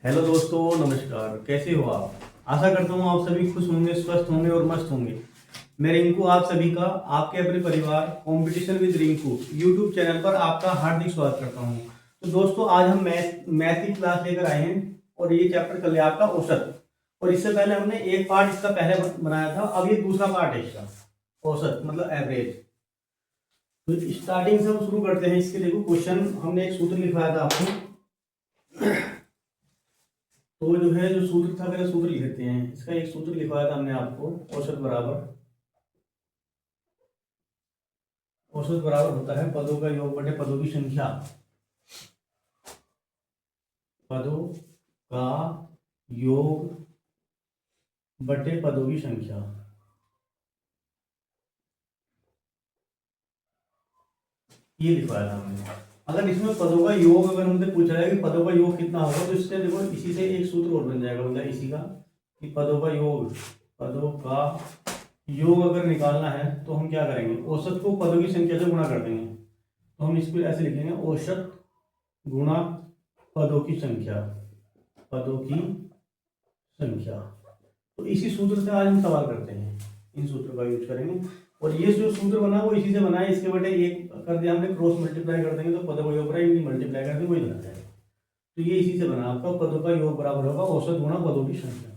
Hello दोस्तों, नमस्कार। कैसे हो आप? आशा करता हूँ आप सभी खुश होंगे, स्वस्थ होंगे और मस्त होंगे। मैं रिंकू आप सभी का आपके अपने परिवार competition with Rinku YouTube channel पर आपका हार्दिक स्वागत करता हूँ। तो दोस्तों, आज हम मैथ की क्लास लेकर आए हैं और ये चैप्टर कर लिया आपका औसत। और इससे पहले हमने एक पार्ट इसका पहले बनाया था, अब ये दूसरा पार्ट है इसका। औसत मतलब एवरेज। तो स्टार्टिंग से हम शुरू करते हैं। इसके देखो क्वेश्चन, हमने एक सूत्र लिखवाया था आपको। तो जो है जो सूत्र था, पहले सूत्र लिख लेते हैं। इसका एक सूत्र लिखवाया था हमने आपको। औसत बराबर होता है पदों का योग बटे पदों की संख्या। पदों का योग बटे पदों की संख्या। ये लिखवाया था हमने। अगर इसमें पदों का योग अगर हमसे पूछा जाए कि पदों का योग कितना होगा, तो इससे देखो इसी से एक सूत्र और बन जाएगा, मतलब इसी का, कि पदों का योग अगर निकालना है तो हम क्या करेंगे, औसत को पदों की संख्या से गुणा कर देंगे। तो हम इसको ऐसे लिखेंगे, औसत गुणा पदों की संख्या। पदों की संख्या। तो इसी सूत्र से आज हम सवाल करते हैं, इन सूत्र का यूज करेंगे। और ये जो सूत्र बना वो इसी से बना है। इसके बटे एक कर दिया हमने, क्रॉस मल्टीप्लाई कर देंगे तो पदों का योग बराबर मल्टीप्लाई करके वही बना जाएगा। तो ये इसी से बना आपका, पदों का योग बराबर होगा औसत गुणा पदों की संख्या।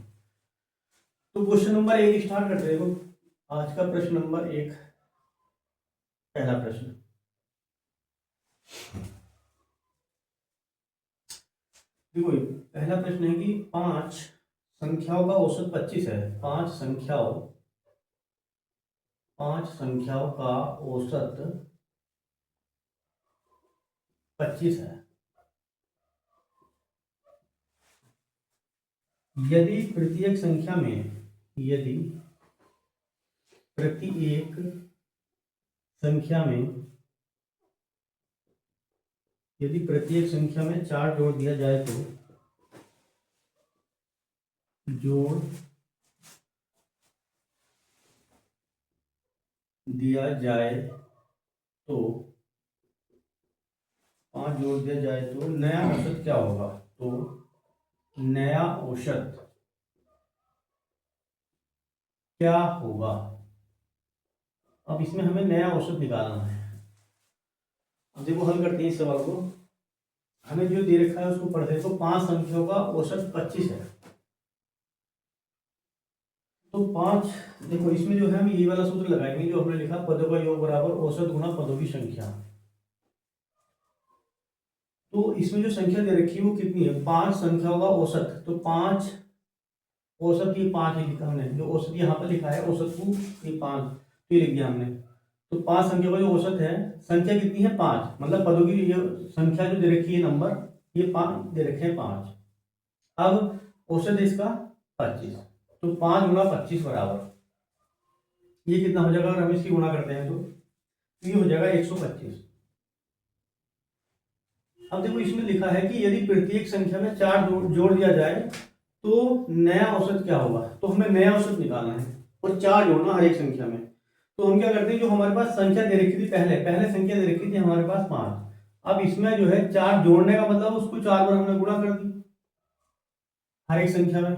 तो क्वेश्चन नंबर 1 स्टार्ट करते हैं। देखो आज का प्रश्न नंबर 1, पहला प्रश्न। देखो पहला प्रश्न है कि 5 संख्याओं का औसत 25 है। 5 संख्याओं का औसत 25 है। यदि प्रत्येक संख्या में यदि प्रत्येक संख्या में 4 जोड़ दिया जाए तो जोड़ दिया जाए तो 5 जोड़ दिया जाए तो नया औसत क्या होगा? तो नया औसत क्या होगा? अब इसमें हमें नया औसत निकालना है। अब देखो हल करते हैं इस सवाल को। हमें जो दे रखा है उसको पढ़ते हैं। तो 5 संख्याओं का औसत 25 है। तो 5, देखो इसमें जो है हम ये वाला सूत्र लगाएंगे जो हमने लिखा, पदों का योग बराबर औसत गुणा पदों की संख्या। तो इसमें जो संख्या दे रखी है वो कितनी है? 5 संख्याओं का औसत। तो 5 औसत, ये 5 ही लिखा हमने, जो औसत यहाँ पर लिखा है औसत को, ये 5 तो ये लिख दिया हमने। तो 5 संख्या का जो औसत है, संख्या कितनी है? 5, मतलब पदों की ये संख्या जो दे रखी है नंबर, ये 5 दे रखे हैं 5। अब औसत है इसका 25। तो 5 गुणा 25 बराबर ये कितना हो जाएगा? अगर हम इसकी गुणा करते हैं तो ये हो जाएगा 125। अब देखो इसमें लिखा है कि यदि प्रत्येक संख्या में 4 जोड़ दिया जाए तो नया औसत क्या होगा? तो हमें नया औसत निकालना है और 4 जोड़ना हर एक संख्या में। तो हम क्या करते हैं, जो हमारे पास संख्या दे रखी थी पहले संख्या दे रखी थी हमारे पास 5। अब इसमें जो है 4 जोड़ने का मतलब उसको 4 बार हमने गुणा कर दी हर एक संख्या में।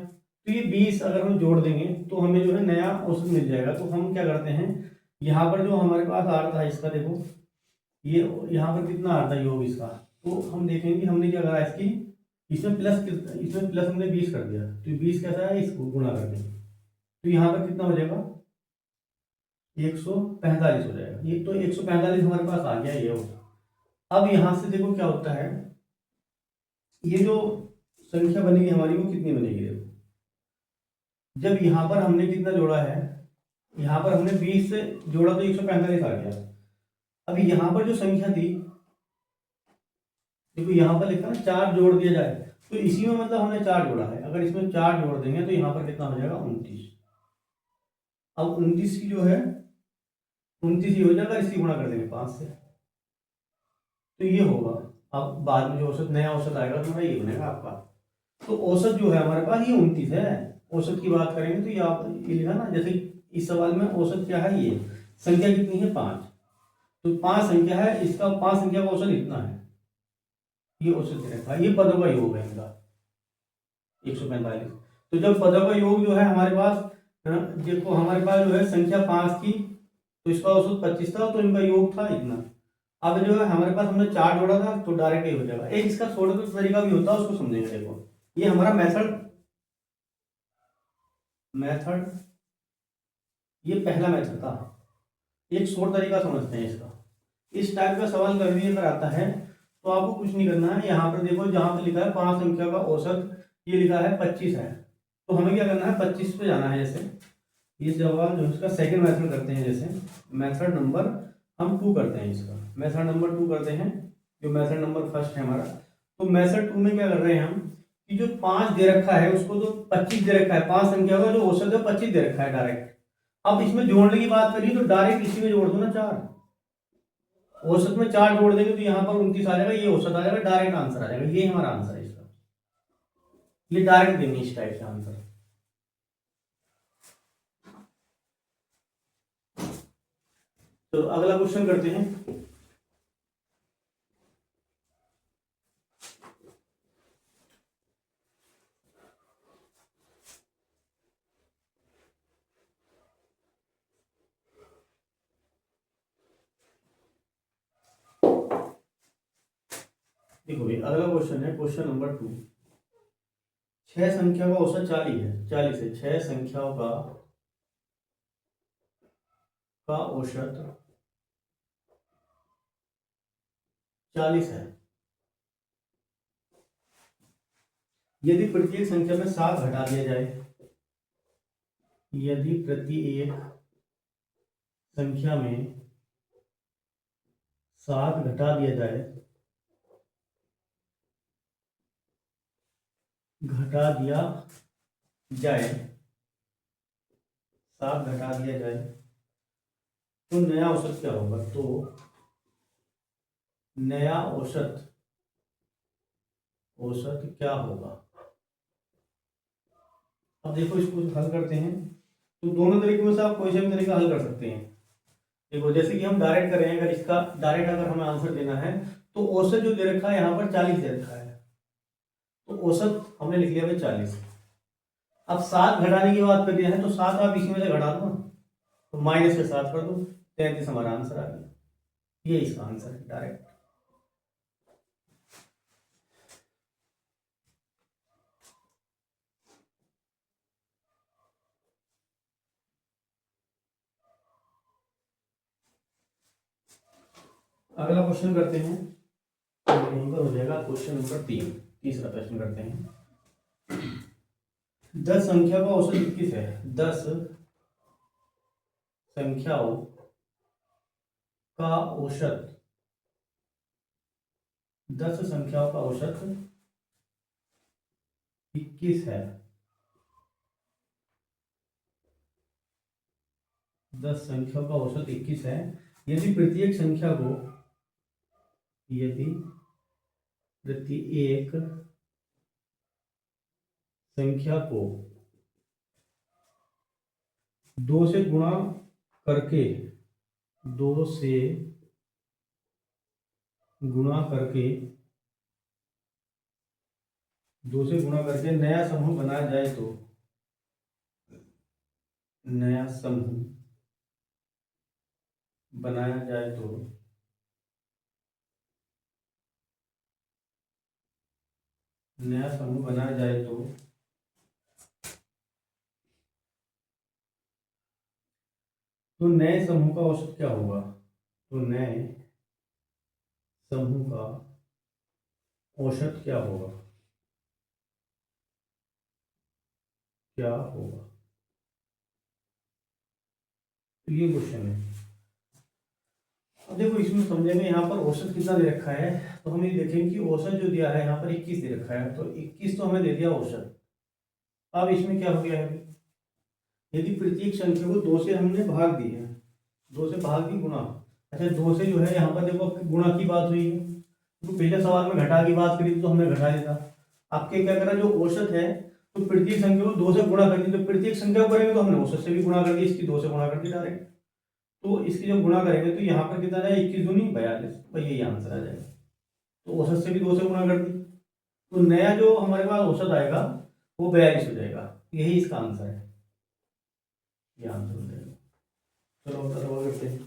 तो ये 20 अगर हम जोड़ देंगे तो हमें जो है नया औसत मिल जाएगा। तो हम क्या करते हैं, यहाँ पर जो हमारे पास आ रहा था इसका, देखो ये यहाँ पर कितना आ रहा था योग इसका, तो हम देखेंगे हमने क्या करा इसकी, इसमें प्लस हमने 20 कर दिया। तो 20 कैसा है, इसको गुणा कर देंगे तो यहाँ पर कितना हो जाएगा? 145 हो जाएगा। ये तो 145 हमारे पास आ गया ये हो। अब यहाँ से देखो क्या होता है, ये जो संख्या बनेगी हमारी वो कितनी बनेगी? देखो जब यहाँ पर हमने कितना जोड़ा है, यहाँ पर हमने 20 से जोड़ा तो 145 आ गया। अभी यहाँ पर जो संख्या थी, देखो यहाँ पर लिखा ना 4 जोड़ दिया जाए, तो इसी में मतलब हमने 4 जोड़ा है। अगर इसमें 4 जोड़ देंगे तो यहाँ पर कितना हो जाएगा? 29। अब 29 की जो है 29 ही हो जाएगा, इसकी गुणा कर देंगे 5 से तो ये होगा। अब बाद में जो औसत नया औसत आएगा तो ये बनेगा आपका। तो औसत जो है हमारे पास ये 29 है। औसत की बात करेंगे तो ये आप ये लिखा ना, जैसे इस सवाल में औसत क्या है, ये संख्या कितनी है? 5। तो 5 संख्या है, इसका 5 संख्या का औसत इतना है, ये औसत दे रखा है। ये पदों का योग है इनका। 145। तो जब पदों का योग जो है हमारे पास, देखो हमारे पास जो है संख्या 5 थी, तो इसका औसत 25 था, तो इनका योग था इतना। अब जो है हमारे पास हमने 4 जोड़ा था, तो डायरेक्ट ये हो जाएगा। एक इसका शॉर्टकट तरीका भी होता है, उसको समझेंगे। देखो ये हमारा मेथड मेथड ये पहला मेथड था। एक शॉर्ट तरीका समझते हैं इसका। इस टाइप का सवाल कभी अगर आता है तो आपको कुछ नहीं करना है। यहाँ पर देखो, जहाँ पे लिखा है 5 संख्या का औसत, ये लिखा है 25 है, तो हमें क्या करना है, 25 पे जाना है। जैसे इस जवाब जो है इसका सेकंड मेथड करते हैं, जैसे मेथड नंबर हम 2 करते हैं, इसका मेथड नंबर 2 करते हैं, जो मेथड नंबर फर्स्ट है हमारा। तो मेथड 2 में क्या कर रहे हैं हम, कि जो 5 दे रखा है उसको तो 25 दे रखा है, 5 संख्या का जो औसत है 25 दे रखा है डायरेक्ट। अब इसमें जोड़ने की बात करिए तो डायरेक्ट इसी में जोड़ दो ना 4, औसत में 4 जोड़ देंगे तो यहाँ पर 29 आ जाएगा, ये औसत आ जाएगा, डायरेक्ट आंसर आ जाएगा। ये हमारा आंसर है इसका, ये डायरेक्ट देंगे इस टाइप से आंसर। तो अगला क्वेश्चन करते हैं। देखो भाई अगला क्वेश्चन है क्वेश्चन नंबर 2। 6 संख्या का औसत 40 है, 40 है, 6 संख्याओं का औसत 40 है। यदि प्रत्येक संख्या में 7 घटा दिया जाए, यदि प्रत्येक संख्या में 7 घटा दिया जाए, घटा दिया जाए 7 घटा दिया जाए, तो नया औसत क्या होगा? तो नया औसत क्या होगा? अब देखो इसको हल करते हैं, तो दोनों तरीके में से आप कोई सा भी तरीका हल कर सकते हैं। देखो जैसे कि हम डायरेक्ट कर रहे हैं, अगर इसका डायरेक्ट अगर हमें आंसर देना है, तो औसत जो दे रखा है यहाँ पर 40 दे रखा है, तो औसत हमने लिख लिया भाई 40। अब 7 घटाने की बात कर दिया है, तो 7 आप इसी में से घटा दो, तो माइनस में 7 कर दो, 33 हमारा आंसर आ गया। ये इसका आंसर है डायरेक्ट। अगला क्वेश्चन करते हैं, तो यहीं पर हो जाएगा क्वेश्चन नंबर 3। तीसरा प्रश्न करते हैं। 10 संख्या का औसत 21 है, 10 संख्याओं का औसत 10 संख्याओं का औसत 21 है। 10 संख्याओं का औसत 21 है। यदि प्रत्येक संख्या को, यदि प्रत्येक संख्या को 2 से गुणा करके, 2 से गुणा करके 2 से गुणा करके नया समूह बनाया जाए, तो नया समूह बनाया जाए तो नया समूह बनाया जाए तो नए समूह का औसत क्या होगा? तो नए समूह का औसत क्या होगा? क्या होगा? तो ये क्वेश्चन है। अब देखो इसमें समझेंगे यहाँ पर औसत कितना दे रखा है, तो हम ये देखेंगे कि औसत जो दिया है यहाँ पर 21 दे रखा है, तो 21 तो हमें दे दिया औसत। अब इसमें क्या हो गया है, यदि प्रत्येक संख्या को 2 से हमने भाग दी है, 2 से भाग दी गुणा, अच्छा 2 से जो है यहाँ पर देखो गुणा की बात हुई है, तो पहले सवाल में घटा की बात करी तो हमने घटा दिया। आपके क्या करा, जो औसत है तो प्रत्येक संख्या को 2 से गुणा कर दी, तो प्रत्येक संख्या को करेंगे तो हमने औसत से भी गुणा कर दी, इसकी 2 से गुणा कर दी डायरेक्ट। तो इसकी जब गुणा करेंगे तो यहाँ पर कितना जाए, 21 दूनी 42, तो यही आंसर आ जाएगा। तो औसत से भी 2 से गुणा कर दी, तो नया जो हमारे पास औसत आएगा वो 42 हो जाएगा। यही इसका आंसर है, ये आंसर हो जाएगा। चलो सवाल करते हैं।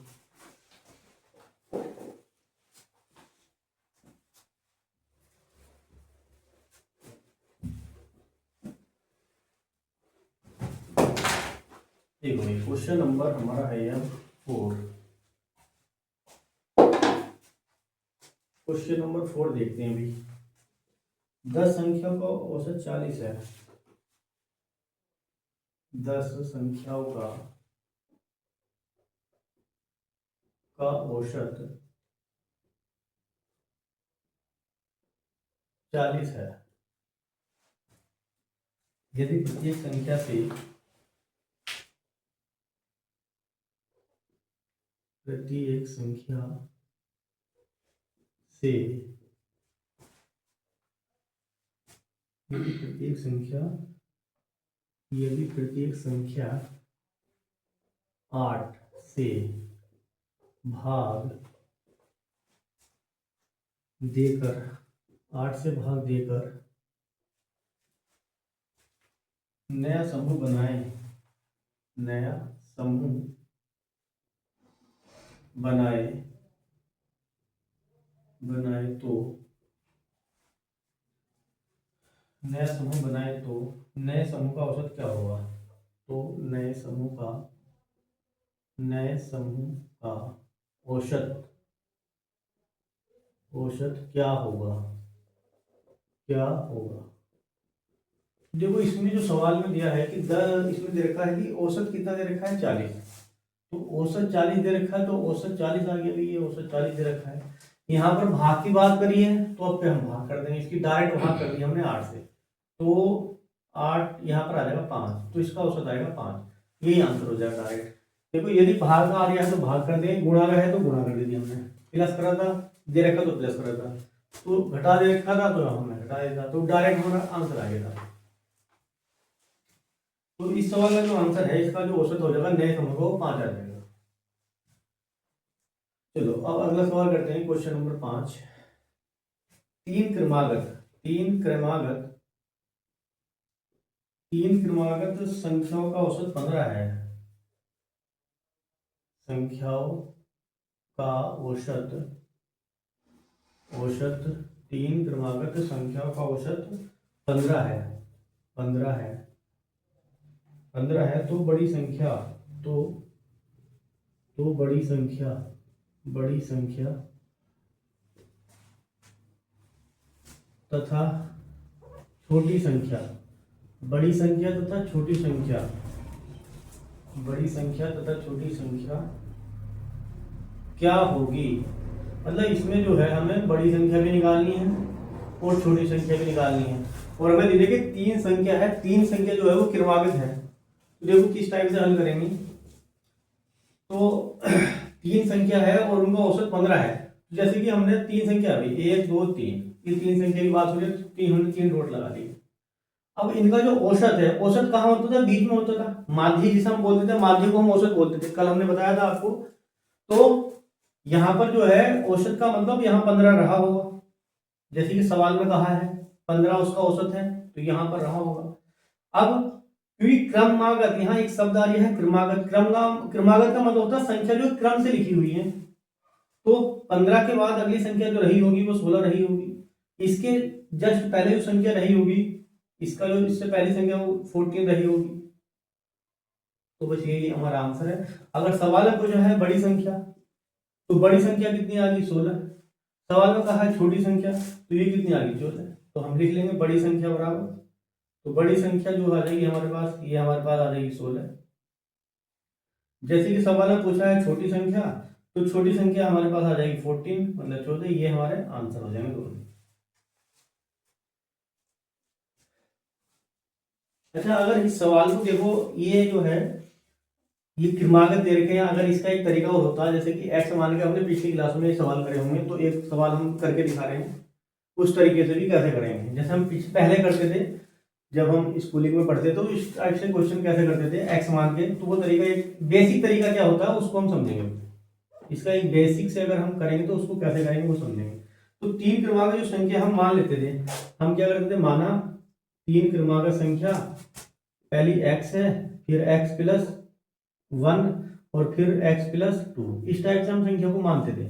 देखो भाई क्वेश्चन नंबर हमारा है यहाँ 4। क्वेश्चन नंबर 4 देखते हैं अभी। 10 संख्या का औसत 40 है। 10 संख्याओं का औसत 40 है। यदि प्रत्येक संख्या से प्रत्येक संख्या से यदि प्रत्येक संख्या 8 से भाग देकर नया समूह बनाए नया समूह बनाए तो नए समूह का औसत क्या होगा? तो नए समूह का औसत क्या होगा? देखो इसमें जो सवाल में दिया है कि इसमें दे रखा है कि औसत कितना दे रखा है? 40। तो औसत 40 दे रखा है, तो औसत 40 आ गया भाई, ये औसत 40 दे रखा है। यहाँ पर भाग की बात करी है तो अब पे हम भाग कर देंगे, इसकी डायरेक्ट भाग कर दी हमने 8 से, तो 8 यहाँ पर आ जाएगा 5, तो इसका औसत आएगा 5। यही आंसर हो जाएगा डायरेक्ट। देखो यदि भाग आ रहा है तो भाग कर देंगे, गुणा का है तो गुणा कर दीजिए हमने, प्लस करा था दे रखा तो प्लस करा था, तो घटा दे रखा था तो हमने घटा दिया था, तो डायरेक्ट हमारा आंसर आ गया था। तो इस सवाल का जो आंसर है इसका जो औसत हो जाएगा नए समूह को 5 आ जाएगा। चलो अब अगला सवाल करते हैं, क्वेश्चन नंबर 5। तीन क्रमागत संख्याओं का औसत 15 है। संख्याओं का औसत तीन क्रमागत संख्याओं का औसत 15 है। 15 है तो बड़ी संख्या तथा छोटी संख्या क्या होगी? मतलब इसमें जो है हमें बड़ी संख्या भी निकालनी है और छोटी संख्या भी निकालनी है, और हमें देखिए तीन संख्या है, तीन संख्या जो है वो क्रमागत है। तो देखो किस टाइप से हल करेंगे। तो तीन संख्या है और उनका औसत 15 है, जैसे कि हमने तीन संख्या अभी 1 2 3, ये तीन संख्या की बात हो रही है, तो हमने 3 डॉट लगा दिए। अब इनका जो औसत है, औसत कहाँ होता था? बीच में होता था, माध्य जिसे हम बोलते थे, माध्य को हम औसत बोलते थे, कल हमने बताया था आपको। तो यहाँ पर जो है औसत का मतलब यहाँ 15 रहा होगा, जैसे कि सवाल में कहा है 15 उसका औसत है, तो यहाँ पर रहा होगा। अब क्योंकि क्रमागत, यहाँ एक शब्द आ रही है क्रमागत। क्रमागत का मतलब होता है संख्या जो क्रम से लिखी हुई है, तो 15 के बाद अगली संख्या जो रही होगी वो 16 रही होगी। इसके जस्ट पहले जो संख्या रही होगी, इसका जो इससे पहली संख्या वो 14 रही होगी। तो बस यही हमारा आंसर है। अगर सवाल में पूछा है बड़ी संख्या, तो बड़ी संख्या कितनी आ गई? 16। सवाल में कहा है छोटी संख्या, तो ये कितनी आ गई? 14। तो हम लिख लेंगे बड़ी संख्या बराबर, तो बड़ी संख्या जो आ जाएगी हमारे पास, ये हमारे पास आ जाएगी 16। जैसे कि सवाल में पूछा है छोटी संख्या, तो छोटी संख्या हमारे पास आ जाएगी 14 मतलब 14। ये हमारे आंसर हो जाएंगे दोनों। अच्छा अगर इस सवाल को देखो, ये जो है ये क्रमागत दे रखे हैं, अगर इसका एक तरीका होता है, जैसे कि एक्स मान के हमने पिछली क्लास में सवाल करे होंगे, तो एक सवाल हम करके दिखा रहे हैं, उस तरीके से भी कैसे करेंगे जैसे हम पहले करते थे जब हम स्कूलिंग में पढ़ते तो इस टाइप से क्वेश्चन कैसे करते थे एक्स मान के। तो वो तरीका, एक बेसिक तरीका क्या होता है उसको हम समझेंगे, इसका एक बेसिक से अगर हम करेंगे तो उसको कैसे करेंगे वो समझेंगे। तो तीन क्रमागत जो संख्या हम मान लेते थे, हम क्या करते थे, माना तीन क्रमागत संख्या, पहली x है, फिर x प्लस 1 और फिर x प्लस 2, इस टाइप से हम संख्या को मानते थे।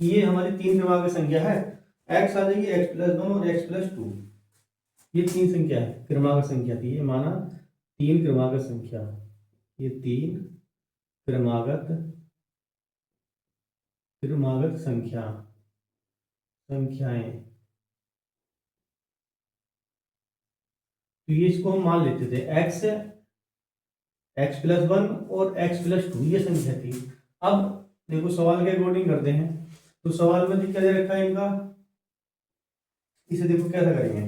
ये हमारी तीन क्रमागत संख्या है, x आ जाएगी x प्लस 1 और x प्लस 2, ये तीन संख्या है, क्रमागत संख्या थी, ये माना तीन क्रमागत संख्या, ये तीन क्रमागत क्रमागत संख्याएं। तो ये इसको हम मान लेते थे x प्लस 1 और x प्लस 2, ये संख्या थी। अब देखो सवाल के अकॉर्डिंग करते हैं, तो सवाल में क्या दे रखा है इनका, इसे देखो कैसा करेंगे।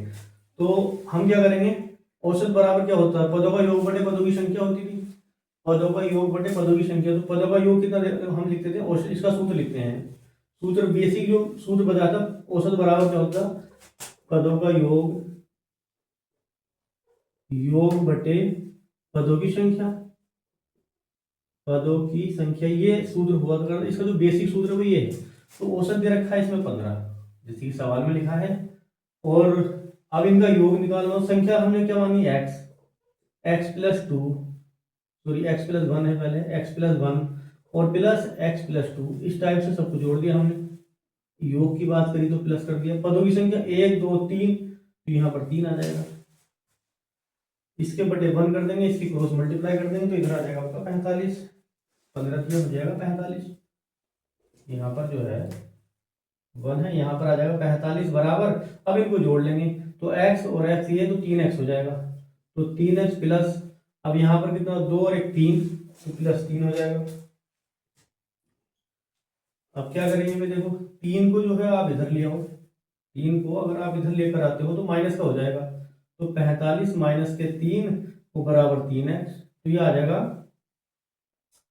तो हम क्या करेंगे, औसत बराबर क्या होता है, पदों का योग बटे पदों की संख्या होती थी, पदों का योग बटे पदों की संख्या। तो पदों का योग कितना हम लिखते थे, औसत, इसका सूत्र लिखते हैं, सूत्र बेसिक जो सूत्र बताता, औसत बराबर क्या होता, पदों का योग बटे पदों की संख्या, पदों की संख्या, ये सूत्र हुआ करता। इसका जो बेसिक सूत्र है वो ये है। तो औसत दे रखा है इसमें 15, जैसे कि सवाल में लिखा है, और अब इनका योग निकालना। संख्या हमने क्या मानी, x plus 2, sorry x plus 1 है पहले, x प्लस 1 और प्लस x प्लस 2, इस टाइप से सबको जोड़ दिया हमने। योग की बात करी तो प्लस कर दिया। पदों की संख्या 1 2 3, तो यहाँ पर 3 आ जाएगा, इसके बटे 1 कर देंगे, इसकी क्रॉस मल्टीप्लाई कर देंगे, तो इधर आ जाएगा आपका 45, 15 हो जाएगा 45, यहाँ पर जो है 1 है, यहाँ पर आ जाएगा 45 बराबर। अब इनको जोड़ लेंगे, तो x और x ये, तो 3x हो जाएगा, तो 3x प्लस, अब यहाँ पर कितना 2 और 1 3, तो प्लस 3 हो जाएगा। अब क्या करेंगे मैं, देखो 3 को जो है आप इधर ले आओ, 3 को अगर आप इधर लेकर आते हो तो माइनस का हो जाएगा, तो 45 माइनस के 3 को बराबर 3x, तो ये आ जाएगा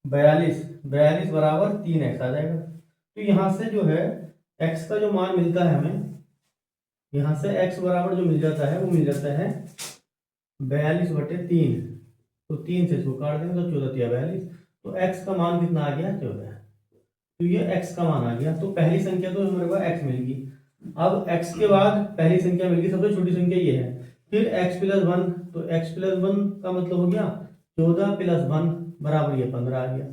42, 42 बराबर 3x आ जाएगा। तो यहाँ से जो है x का जो मान मिलता है हमें, यहाँ से x बराबर जो मिल जाता है वो मिल जाता है 42 बटे 3, तो 3 से इसको काट देंगे तो 14 या 42, तो x का मान कितना आ गया, 14। तो ये x का मान आ गया। तो पहली संख्या तो हमारे पास x मिल गई। अब x के बाद पहली संख्या मिल गई, सबसे छोटी संख्या ये है, फिर x प्लस 1, तो x प्लस 1 का मतलब हो गया 14 प्लस 1 बराबर ये 15 आ गया।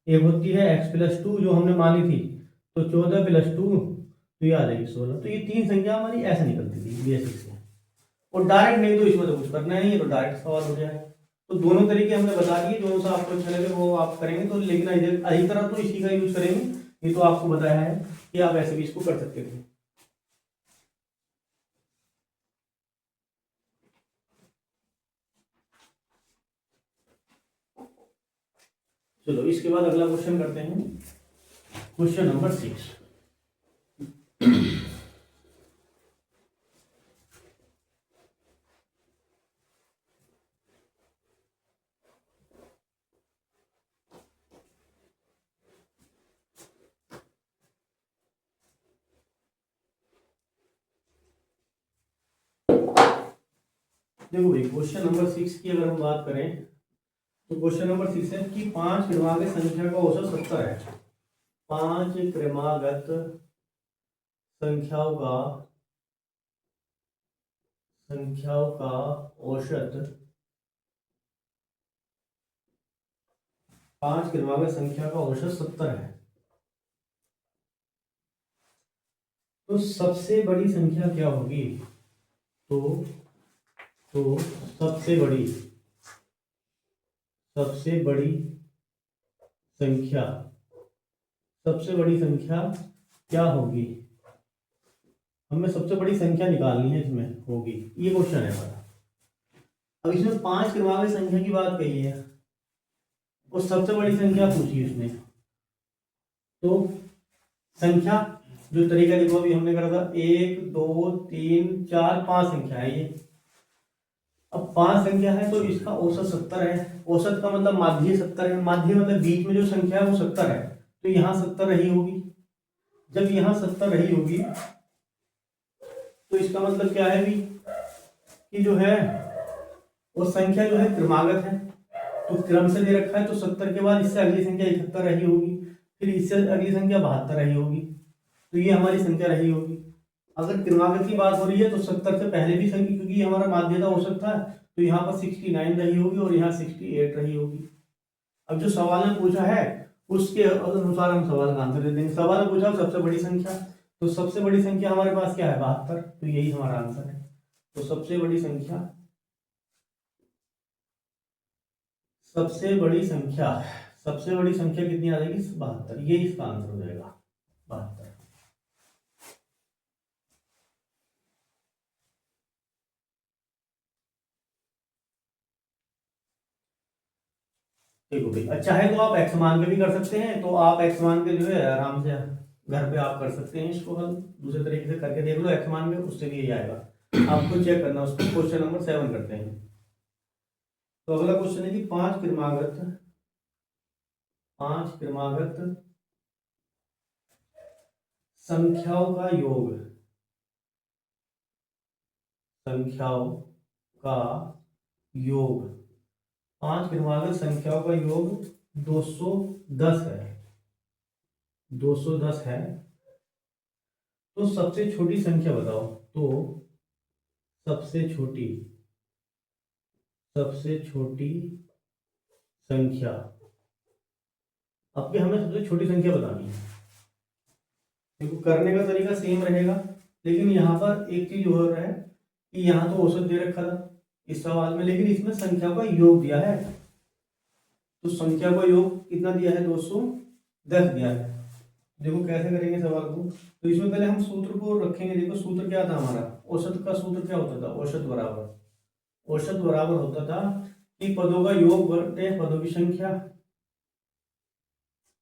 एक होती है x प्लस 2 जो हमने मानी थी, तो 14 प्लस 2, तो ये आ जाएगी 16। तो ये तीन संख्या हमारी ऐसे निकलती थी बेसिक से, और डायरेक्ट नहीं तो इसमें तो कुछ करना नहीं है, तो डायरेक्ट सवाल हो जाएगा। तो दोनों तरीके हमने बता दिए, जो सा आपको अच्छा लगे वो आप करेंगे। तो लेकिन अधिकतर तो इसी का यूज करेंगे, ये तो आपको बताया है कि आप ऐसे भी इसको कर सकते थे। चलो इसके बाद अगला क्वेश्चन करते हैं, क्वेश्चन नंबर 6। देखो भाई, क्वेश्चन नंबर 6 की अगर हम बात करें, तो क्वेश्चन नंबर 6 है कि 5 क्रमागत संख्या का औसत 70 है। 5 क्रमागत संख्याओं का औसत, 5 क्रमागत संख्या का औसत 70 है। तो सबसे बड़ी संख्या क्या होगी, तो सबसे बड़ी संख्या क्या होगी, हमें सबसे बड़ी संख्या निकालनी है, इसमें होगी, ये क्वेश्चन है हमारा। अब इसमें 5 क्रमागत संख्या की बात कही है और सबसे बड़ी संख्या पूछी उसने, तो संख्या जो तरीका देखो अभी हमने करा था, 1 2 3 4 5 संख्या है ये। अब 5 संख्या है तो इसका औसत 70 है। औसत का मतलब माध्य 70 है, माध्य मतलब बीच में जो संख्या है वो 70 है, तो यहाँ 70 रही होगी। जब यहाँ 70 रही होगी तो इसका मतलब क्या है भी, कि जो है वो संख्या जो है क्रमागत है, तो क्रम से दे रखा है, तो 70 के बाद इससे अगली संख्या 71 रही होगी, फिर इससे अगली संख्या 72 रही होगी, तो ये हमारी संख्या रही होगी। अगर क्रमागत की बात हो रही है तो 70 से पहले भी संख्या, क्योंकि हमारा माध्यता औसत था, तो यहाँ पर 69 रही होगी और यहाँ 68 रही होगी। अब जो सवाल ने पूछा है उसके अनुसार हम सवाल का आंसर दे देंगे। सवाल ने पूछा सबसे बड़ी संख्या, तो सबसे बड़ी संख्या हमारे पास क्या है, 72, तो यही हमारा आंसर है। तो सबसे बड़ी संख्या, सबसे बड़ी संख्या, सबसे बड़ी संख्या कितनी आ जाएगी, 72, ये इसका आंसर हो जाएगा 72। देखो भाई, अच्छा है तो आप एक्स मान के भी कर सकते हैं, तो आप एक्स मान के जो है आराम से घर पे आप कर सकते हैं इसको हल, दूसरे तरीके से करके देख लो एक्स मान के, उससे भी यही आएगा। आपको चेक करना उसको। क्वेश्चन नंबर 7 करते हैं। तो अगला क्वेश्चन है कि पांच क्रमागत संख्याओं का योग, संख्याओं का योग, पांच क्रमागत संख्याओं का योग 210 है, 210 है। तो सबसे छोटी संख्या बताओ। तो सबसे छोटी, सबसे छोटी संख्या, अब भी हमें सबसे छोटी संख्या बतानी है। देखो करने का तरीका सेम रहेगा, लेकिन यहाँ पर एक चीज हो रहा है कि यहाँ तो औसत दे रखा था इस सवाल में, लेकिन इसमें संख्या का योग दिया है। तो संख्या का योग कितना दिया है, 210 दिया है। देखो कैसे करेंगे सवाल को। तो इसमें पहले हम सूत्र को रखेंगे। देखो सूत्र क्या था हमारा, औसत का सूत्र क्या होता था, औसत बराबर, औसत बराबर होता था कि पदों का योग बटे पदों की संख्या,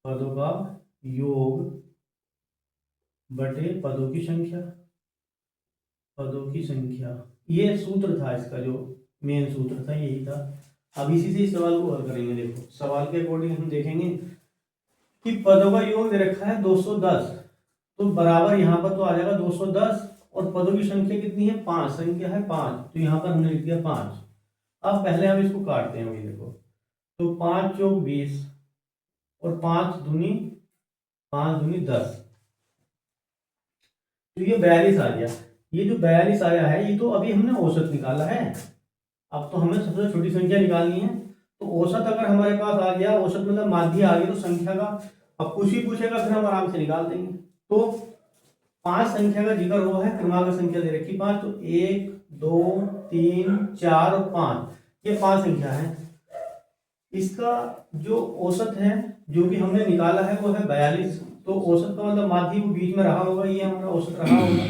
पदों का योग बटे पदों की संख्या, पदों की संख्या, ये सूत्र था इसका, जो मेन सूत्र था यही था। अब इसी से इस सवाल को हल करेंगे। देखो सवाल के अकॉर्डिंग हम देखेंगे कि पदों का योग दे रखा है 210, तो बराबर यहाँ पर तो आ जाएगा 210, और पदों की संख्या कितनी है, 5, संख्या है 5, तो यहाँ पर हमने लिख दिया 5। अब पहले हम इसको काटते हैं भाई। देखो तो 5 चौक 20 और 5 दूनी 10, तो ये 42 आ गया। ये जो 42 आया है ये तो अभी हमने औसत निकाला है, अब तो हमें सबसे छोटी संख्या निकालनी है। तो औसत अगर हमारे पास आ गया, औसत मतलब माध्य आ गया, तो संख्या का अब कुछ ही पूछेगा फिर हम आराम से निकाल देंगे। तो 5 संख्या का जिक्र हुआ है, क्रमागत संख्या दे रखी 5, तो 1 2 3 4 और 5, ये 5 संख्या है। इसका जो औसत है जो कि हमने निकाला है वो है 42, तो औसत का मतलब माध्य वो बीच में रहा होगा, ये हमारा औसत रहा होगा।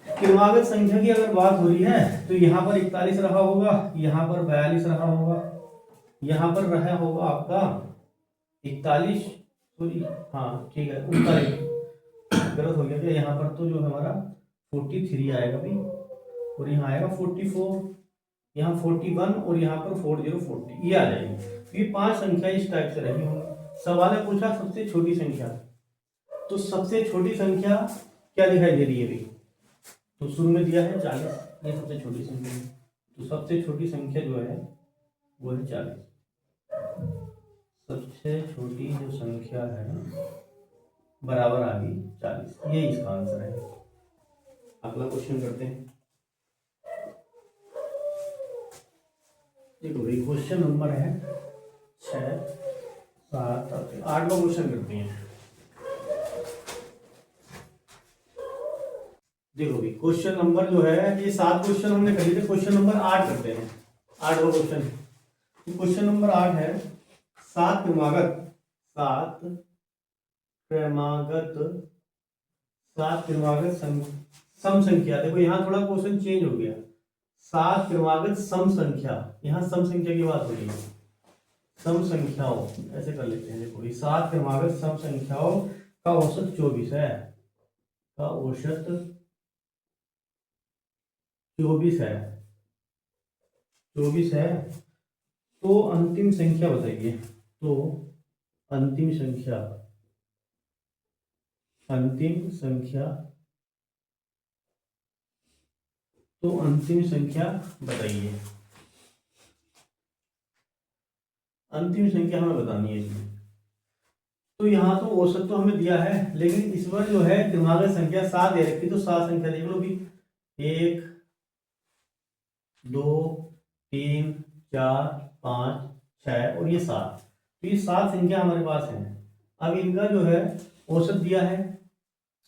क्रमागत संख्या की अगर बात हो रही है तो यहाँ पर 41 रहा होगा, यहाँ पर 42 रहा होगा, यहाँ पर रहा होगा आपका 41, सॉरी हाँ ठीक है 39, गलत हो गया क्या, यहाँ पर तो जो हमारा 43 आएगा भाई, और यहाँ आएगा 44, यहाँ 41 और यहाँ पर 40 ये आ जाएगी। ये 5 संख्या इस टाइप से रही होंगी। सवाल है पूछा सबसे छोटी संख्या, तो सबसे छोटी संख्या क्या दिखाई दे रही है भाई, तो शुरू में दिया है 40, ये सबसे छोटी संख्या है। तो सबसे छोटी संख्या जो है वो है 40, सबसे छोटी जो संख्या है बराबर आ गई 40, ये इसका आंसर है। अगला क्वेश्चन करते हैं। देखो भाई क्वेश्चन नंबर है 6 7 8वां क्वेश्चन करते हैं। देखो भाई क्वेश्चन नंबर जो है, ये 7 क्वेश्चन हमने कर लिए थे, क्वेश्चन नंबर 8 करते हैं। 8वां क्वेश्चन, क्वेश्चन नंबर 8 है, सात क्रमागत, सात क्रमागत, सात क्रमागत सम संख्या। देखो यहाँ थोड़ा क्वेश्चन चेंज हो गया, सात क्रमागत सम संख्या, यहाँ सम संख्या की बात हो रही है, सम संख्याओं ऐसे कर लेते हैं। देखो सात क्रमागत सम संख्याओं का औसत 24 है, का औसत 24 है, 24 है। तो अंतिम संख्या बताइए। तो अंतिम संख्या, अंतिम संख्या, तो अंतिम संख्या बताइए। अंतिम संख्या हमें बतानी है इसमें। तो यहाँ तो औसत तो हमें दिया है, लेकिन इस बार जो है क्रमागत संख्या 7 दे रखी, तो 7 संख्या देख लो भी, 1 2 3 4 5 6 और ये 7। तो ये 7 संख्या हमारे पास है। अब इनका जो है औसत दिया है,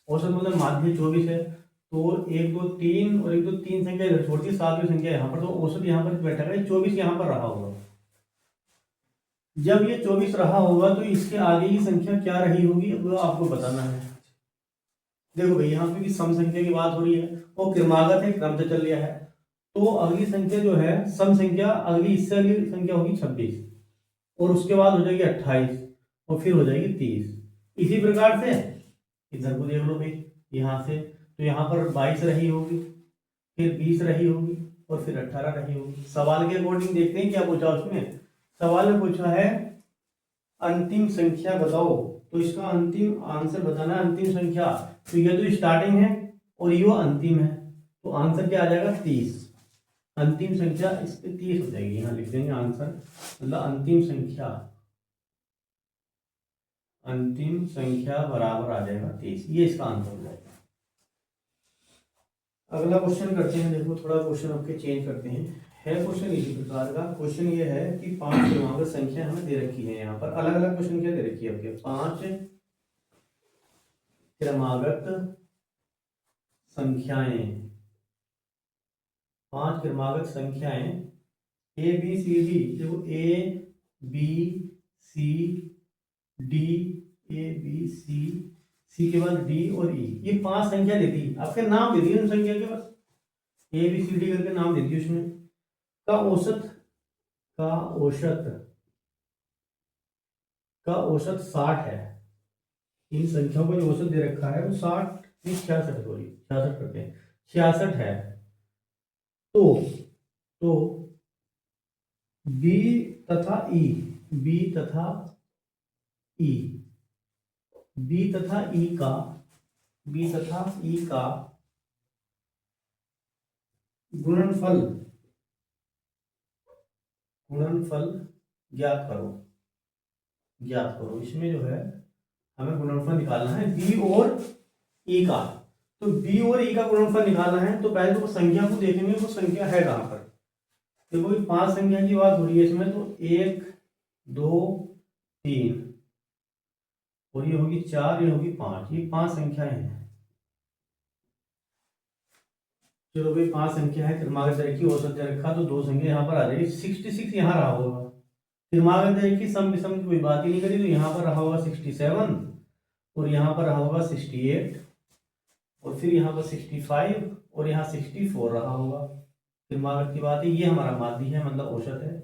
औसत मतलब माध्य 24 है, तो 1 2 3 और 1 2 3 संख्या इधर छोड़ दी, 7वीं संख्या यहाँ पर, तो औसत यहाँ पर बैठा है 24 यहाँ पर रहा होगा। जब ये 24 रहा होगा तो इसके आगे की संख्या क्या रही होगी वो आपको बताना है। देखो भाई यहाँ पे सम संख्या की बात हो रही है और क्रमागत है, क्रम से चल रहा है, तो अगली संख्या जो है सम संख्या, अगली इससे अगली संख्या होगी 26 और उसके बाद हो जाएगी 28 और फिर हो जाएगी 30। इसी प्रकार से इधर को देख लो भाई, यहाँ से तो यहाँ पर 22 रही होगी, फिर 20 रही होगी और फिर 18 रही होगी। सवाल के अकॉर्डिंग देखते हैं क्या पूछा उसमें। सवाल में पूछा है अंतिम संख्या बताओ, तो इसका अंतिम आंसर बताना है अंतिम संख्या। तो ये तो स्टार्टिंग है और ये अंतिम है, तो आंसर क्या आ जाएगा 30। अंतिम संख्या इस पे 30 हो जाएगी, यहाँ लिख देंगे आंसर, मतलब अंतिम संख्या, अंतिम संख्या बराबर आ जाएगा 30, ये इसका आंसर हो जाएगा। अगला क्वेश्चन करते हैं। देखो थोड़ा क्वेश्चन आपके चेंज करते हैं, है क्वेश्चन इसी प्रकार का। क्वेश्चन ये है कि 5 क्रमांक संख्या हमें दे रखी है, यहाँ पर अलग अलग क्वेश्चन क्या दे रखी है आपके, 5 क्रमागत संख्याएं, 5 क्रमागत संख्याएं ए बी सी डी। देखो A B C D, A B C, C के बाद डी और ई, ये 5 संख्या देती, आपके नाम दे दिए उन संख्या के, बस ए बी सी डी करके नाम दे दिए उसमें। का औसत, का औसत, का औसत 60 है। इन संख्याओं का जो औसत दे रखा है वो 60 66 सॉरी 66 करते हैं, 66 है। तो बी तथा ई, बी तथा ई, बी तथा ई का, बी तथा ई का गुणनफल, गुणनफल ज्ञात करो, ज्ञात करो। इसमें जो है हमें गुणनफल निकालना है बी और ई का। तो बी और ई का गुणनफल निकालना है, तो पहले तो संख्या को देखेंगे वो संख्या है कहाँ पर। देखो 5 संख्या की बात हो रही है इसमें, तो 1 2 3 और ये होगी 4, ये होगी 5, ये 5 संख्याएं हैं। चलो भाई 5 संख्या है, क्रमागत दर की औसत दे रखा, तो 2 संख्या यहाँ पर आ जाएगी, 66 यहाँ रहा होगा। क्रमागत दर की सम विषम की कोई बात ही नहीं करी, तो यहाँ पर रहा होगा 67 और यहाँ पर रहा होगा 68 और फिर यहाँ पर 65 और यहाँ 64 रहा होगा। क्रमागत की बात है, ये हमारा माध्य है, मतलब औसत है।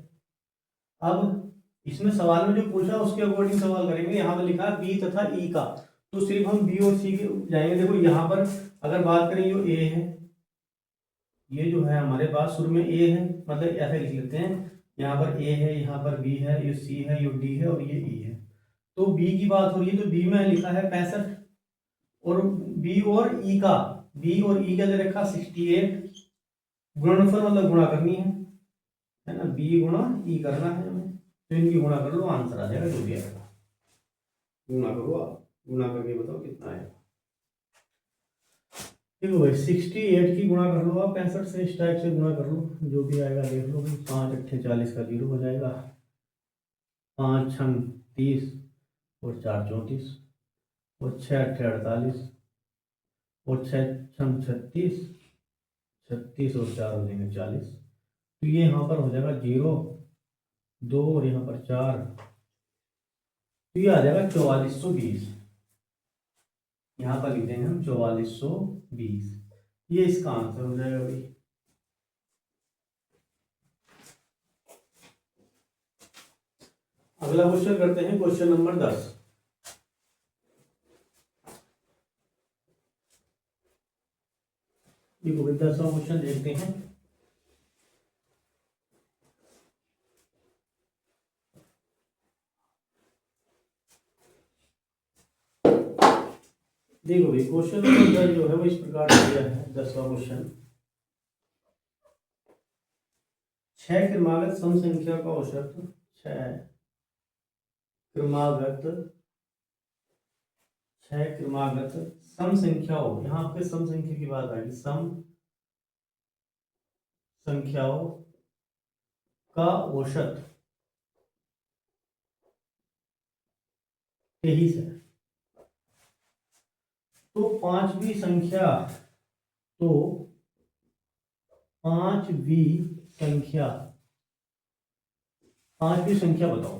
अब इसमें सवाल में जो पूछा उसके अकॉर्डिंग सवाल करेंगे। यहाँ पर लिखा है बी तथा ई का, तो सिर्फ हम बी और सी के जाएंगे। देखो यहाँ पर अगर बात करें जो ए है, ये जो है हमारे पास शुरू में ए है, मतलब ऐसे लिख लेते हैं, यहाँ पर ए है, यहाँ पर बी है, ये सी है, ये डी है और ये ई है। तो बी की बात हो रही है, तो बी में लिखा है 65 और बी और ई का, बी और ई का दे रखा 68। गुणनफल मतलब गुणा करनी है ना, बी गुणा ई करना है हमें, तो इनकी गुणा कर लो, आंसर आ जाएगा जो भी आएगा। गुणा करो आप, गुणा करके बताओ कितना आएगा। देखो भाई 68 की गुणा कर लो आप 65 से, इस टाइप से गुणा कर लो, जो भी आएगा देख लो भाई। 5 अट्ठे 40 का 0 हो जाएगा, 5 छंग 30 और 4 34 और 6 अट्ठे 48 और 6 छंग 36, 36 और 4 हो जाएंगे 40। तो ये यहाँ पर हो जाएगा 0 2 और यहाँ पर 4, तो ये आ जाएगा 4420। यहाँ पर लिख देंगे हम 4420, ये इसका आंसर हो जाएगा भाई। अगला क्वेश्चन करते हैं, क्वेश्चन नंबर 10। देखो भाई 10वां क्वेश्चन देखते हैं। देखो भाई क्वेश्चन नंबर 10 जो है वो इस प्रकार दिया है। 10वां क्वेश्चन, 6 क्रमागत सम संख्या का औसत, 6 क्रमागत 6 क्रमागत सम संख्याओं, यहाँ आपके सम संख्या की बात आएगी, सम संख्याओं का औसत 23 है। तो पांचवी संख्या, तो पांचवी संख्या, पांचवी संख्या बताओ,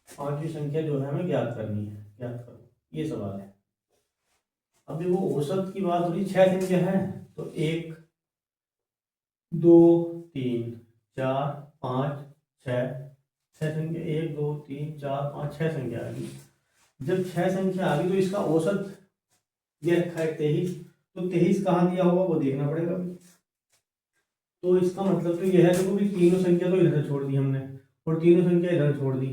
पांचवी संख्या जो है हमें ज्ञात करनी है, ज्ञात करो, ये सवाल है। अब देखो औसत की बात हो रही, 6 संख्या है, तो 1 2 3 4 5 6, 6 संख्या, 1 2 3 4 5 6 संख्या आ गई। जब 6 संख्या आ गई तो इसका औसत ये रखा है 23, तो 23 कहाँ दिया होगा वो देखना पड़ेगा। तो इसका मतलब तो यह है, देखो भी तीनों संख्या तो इधर छोड़ दी हमने और तीनों संख्या इधर छोड़ दी,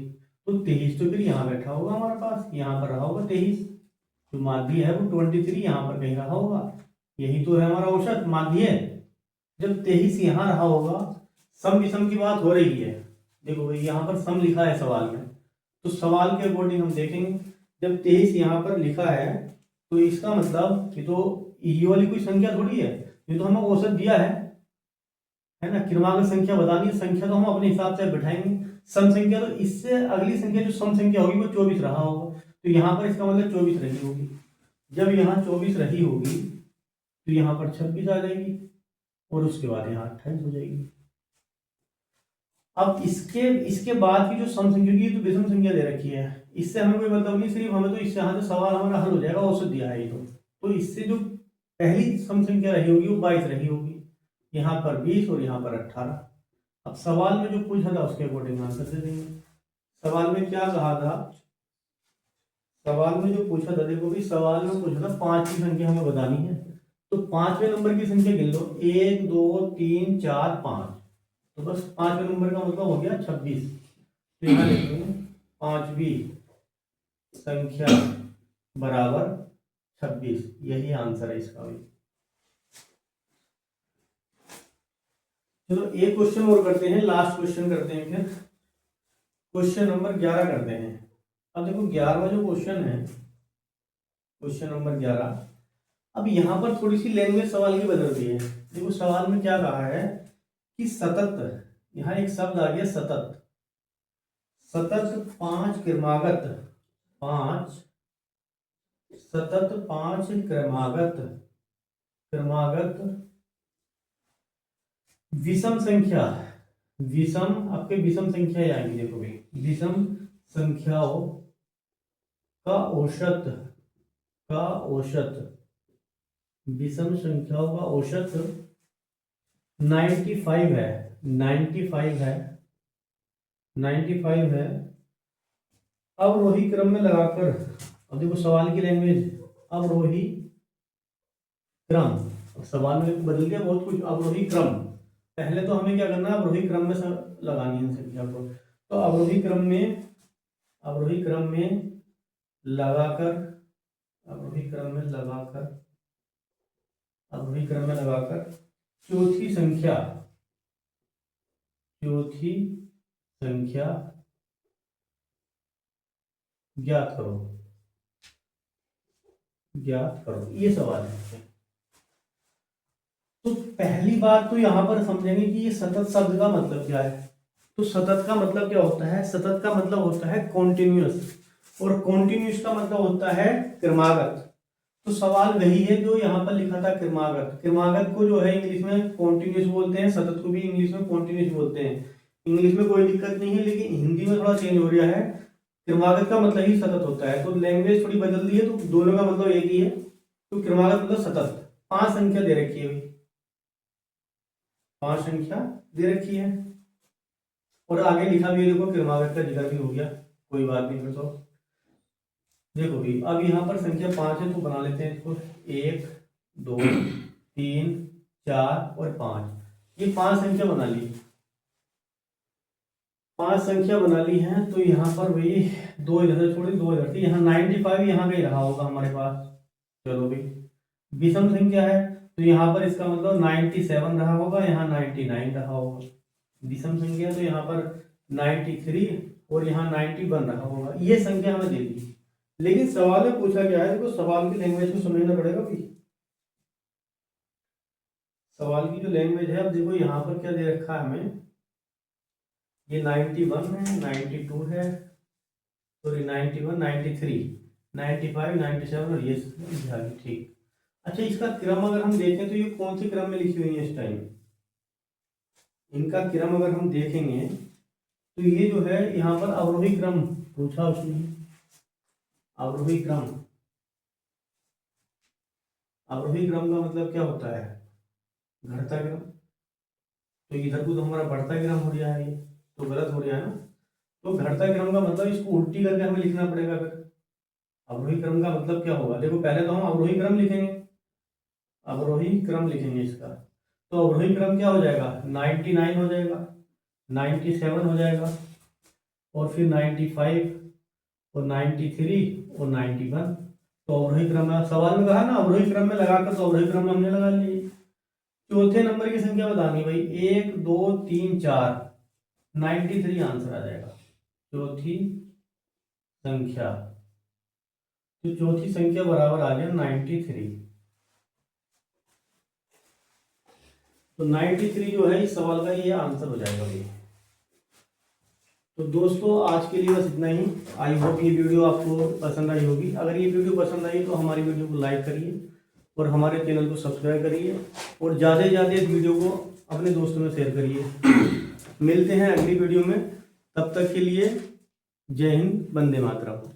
तो 23 तो फिर यहाँ बैठा होगा हमारे पास, यहाँ पर रहा होगा 23, जो माध्य है वो 23 यहाँ पर कहीं रहा होगा, यही तो है हमारा औसत माध्य। जब 23 यहाँ रहा होगा, सम विषम की बात हो रही है, देखो भाई यहाँ पर सम लिखा है सवाल में, तो सवाल के अकॉर्डिंग हम देखेंगे, जब 23 यहाँ पर लिखा है तो इसका मतलब ये तो ये वाली कोई संख्या थोड़ी है, ये तो हमें औसत दिया है ना, क्रमांक संख्या बतानी है, संख्या तो हम अपने हिसाब से बैठाएंगे, सम संख्या तो इससे अगली संख्या जो सम संख्या होगी वो 24 रहा होगा, तो यहाँ पर इसका मतलब 24 रही होगी। जब यहाँ 24 रही होगी तो यहाँ पर 26 आ जाएगी और उसके बाद यहाँ 28 हो जाएगी। अब इसके बाद की जो सम संख्या की तो विषम संख्या दे रखी है, इससे हमें कोई मतलब नहीं, सिर्फ हमें तो इससे यहाँ से सवाल हमारा हल हो जाएगा, औसत दिया है ये तो इससे जो पहली सम संख्या रही होगी वो 22 रही होगी, यहाँ पर 20 और यहाँ पर 18। अब सवाल में जो पूछा था उसके अकॉर्डिंग आंसर दे देंगे। सवाल में क्या कहा था, सवाल में जो पूछा था, देखो भी सवाल में पूछा था 5 की संख्या हमें बतानी है, तो 5वें नंबर की संख्या गिन लो, 1 2 3 4 5, तो बस 5वें नंबर का मतलब हो गया 26, तो यहाँ लिखेंगे 5वीं संख्या बराबर 26, यही आंसर है इसका भी। चलो एक क्वेश्चन और करते हैं, लास्ट क्वेश्चन करते हैं, फिर क्वेश्चन नंबर 11 करते हैं। अब देखो 11वां जो क्वेश्चन है, क्वेश्चन नंबर 11, अब यहाँ पर थोड़ी सी लैंग्वेज सवाल की बदल रही है। देखो सवाल में क्या कहा है कि सतत, यहाँ एक शब्द आ गया सतत, सतत 5 क्रमागत, 5 सतत 5 क्रमागत विषम संख्या, विषम आपके विषम संख्या आएंगी, देखो भाई विषम संख्याओं का औसत विषम संख्याओं का औसत 95 है, 95 है, 95 है। अवरोही क्रम में लगाकर, अब देखो सवाल की लैंग्वेज अवरोही क्रम, सवाल में बदल गया बहुत कुछ, अवरोही क्रम, पहले तो हमें क्या करना है, अवरोही क्रम में लगानी है संख्या को, तो अवरोही क्रम में लगाकर, अवरोही क्रम में लगाकर चौथी संख्या ज्ञात करो, ये सवाल है। तो पहली बात तो यहाँ पर समझेंगे कि ये सतत शब्द का मतलब क्या है। तो सतत का मतलब क्या होता है, सतत का मतलब होता है कॉन्टिन्यूअस, और कॉन्टिन्यूअस का मतलब होता है क्रमागत। तो सवाल वही है जो यहाँ पर लिखा था, क्रमागत। क्रमागत को जो है इंग्लिश में कॉन्टिन्यूअस बोलते हैं, सतत को भी इंग्लिश में कॉन्टिन्यूअस बोलते हैं। इंग्लिश में कोई दिक्कत नहीं है, लेकिन हिंदी में थोड़ा चेंज हो गया है, क्रमागत का मतलब ही सतत होता है, तो लैंग्वेज थोड़ी बदल दी है, तो दोनों का मतलब एक ही है। तो क्रमागत मतलब सतत, 5 संख्या दे रखी है, 5 संख्या दे रखी है, और आगे लिखा भी है, देखो क्रमागत का जिक्र भी हो गया, कोई बात नहीं। फिर तो देखो भी अब यहाँ पर संख्या 5 है, तो बना लेते हैं इसको, 1 2 3 4 और 5, ये 5 संख्या बना ली, 5 संख्या बना ली है। तो यहाँ पर वही 2 इधर से छोड़ी, 2 इधर से, यहाँ 95 यहाँ कहीं रहा होगा हमारे पास। चलो भाई विषम संख्या है, तो यहाँ पर इसका मतलब 97 रहा होगा, यहाँ 99 रहा होगा। विषम संख्या तो यहाँ पर 93 और यहाँ 91 रहा होगा, ये संख्या हमें दे दी। लेकिन सवाल में पूछा गया है, देखो सवाल की लैंग्वेज को समझना पड़ेगा भाई। सवाल की जो लैंग्वेज है, अब देखो यहाँ पर क्या दे रखा है हमें, ये 91 है, 92 है, सॉरी 91, 93, 95, 97 और ये ठीक। अच्छा, इसका क्रम अगर हम देखें तो ये कौन से क्रम में लिखी हुई है इस टाइम, इनका क्रम अगर हम देखेंगे तो ये जो है यहाँ पर अवरोही क्रम पूछा उसने, अवरोही क्रम। अवरोही क्रम का मतलब क्या होता है, घटता क्रम। तो इधर को तो हमारा बढ़ता क्रम हो रहा है, ये तो गलत हो रहा है ना। तो घटता क्रम का मतलब इसको उल्टी करके हमें लिखना पड़ेगा। फिर अवरोही क्रम का मतलब क्या होगा, देखो पहले तो हम अवरोही क्रम लिखेंगे, अवरोही क्रम लिखेंगे इसका। तो अवरोही क्रम क्या हो जाएगा, 99 हो जाएगा, 97 हो जाएगा, और फिर 95 और 93 और 91। तो अवरोही क्रम में सवाल में कहा ना, अवरोही क्रम में लगाकर, तो अवरोही क्रम में हमने लगा लिए। चौथे नंबर की संख्या बतानी भाई, 1 2 3 4, 93 आंसर आ जाएगा। चौथी संख्या, तो चौथी संख्या बराबर आ गया 93। तो 93 जो है इस सवाल का ये आंसर हो जाएगा भाई। तो दोस्तों आज के लिए बस इतना ही। आई होप ये वीडियो आपको पसंद आई होगी। अगर ये वीडियो पसंद आई तो हमारी वीडियो को लाइक करिए और हमारे चैनल को सब्सक्राइब करिए और ज़्यादा से ज़्यादा इस वीडियो को अपने दोस्तों में शेयर करिए। मिलते हैं अगली वीडियो में, तब तक के लिए जय हिंद, वंदे मातरम।